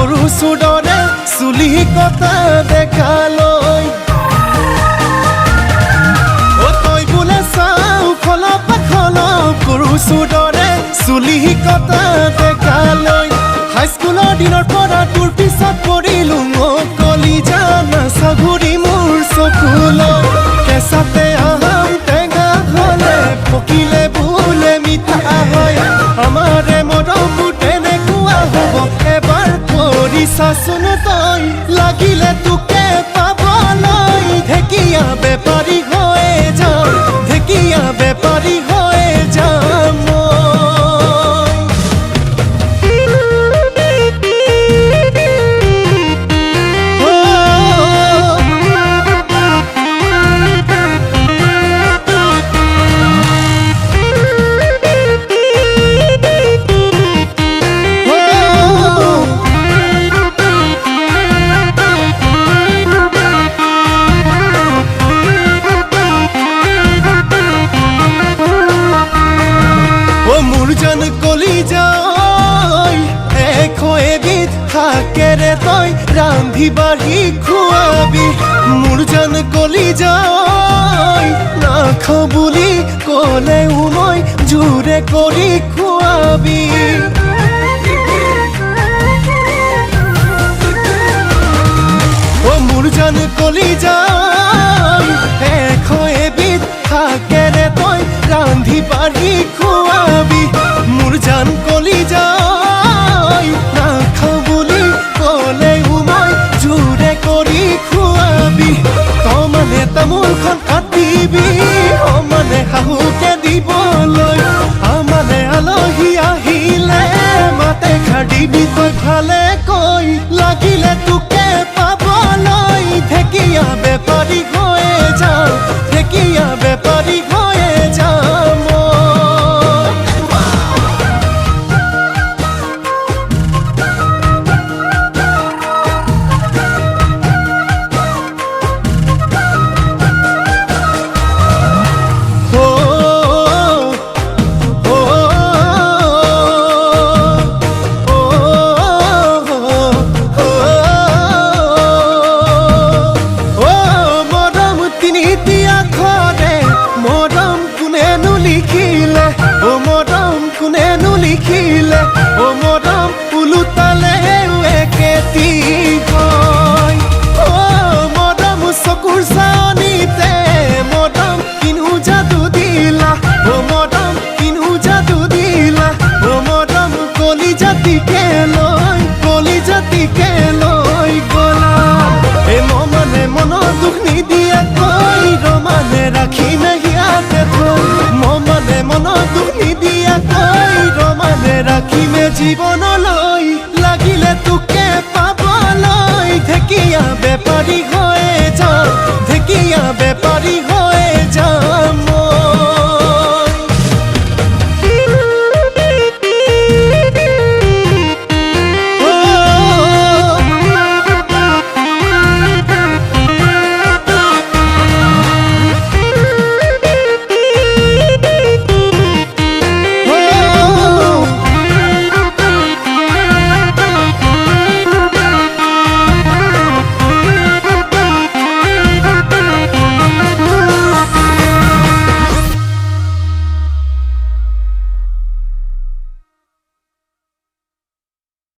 পুৰুষৰ দৰে চুলি কটা দেখালৈ তই বোলে চাউফল পাখল পুৰুষৰ দৰে চুলি কটা দেখালৈ হাইস্কুলৰ দিনৰ পৰা তোৰ পিছত পৰিলো কলিজা নাচাঘুৰি মোৰ চকুলৈ কেঁচাতে আহাম টেঙা হলে পকিলে বোলে মিঠা হয় আমাৰে মৰমো তেনেকুৱা হ'ব এবাৰ কৰি চাচোন তই লাগিলে তোকে পাবলৈ ঢেকীয়া বেপাৰী হৈ যাম ঢেকীয়া বেপাৰী হৈ যাম জান কলি যায় এশ এবিধ শাকেৰে তই ৰান্ধি বাঢ়ি খুৱাবি মোৰ জান কলি যায় নাখাওঁ বুলি ক'লেও মই জোৰে কৰি খুৱাবি মোৰ জান কলি যায় এশ এবিধ শাকেৰে তই ৰান্ধি বাঢ়ি খুৱাবি মোৰ জান কলি যায় নাখাওঁ বুলি ক'লেও মই জোৰে কৰি খুৱাবি তমানে তামোলখন কাটিবি সমানে শাহুকে দিবলৈ আমালে আলহী আহিলে মাতে খাদিবি তই ভালে কৈ লাগিলে তোকে পাবলৈ ঢেকীয়া বেপাৰী হৈ যাম ঢেকীয়া বেপাৰী হৈ যাম লিখিলে ও মৰম উলুতালে একেটি হয় ও মৰম চকুৰ চাৱনিতে মৰম কিনো যাদু দিলা ও মৰম কিনো যাদু দিলা ও মৰম কলিজাতিকে লৈ গলা এই মনে মনৰ দুখ নিদিয়াকৈ ৰমানে ৰাখি নাহিয়াতে থৈ মনে মনৰ দুখ নিদিয়াকৈ ৰমানে ৰাখিমে জীৱন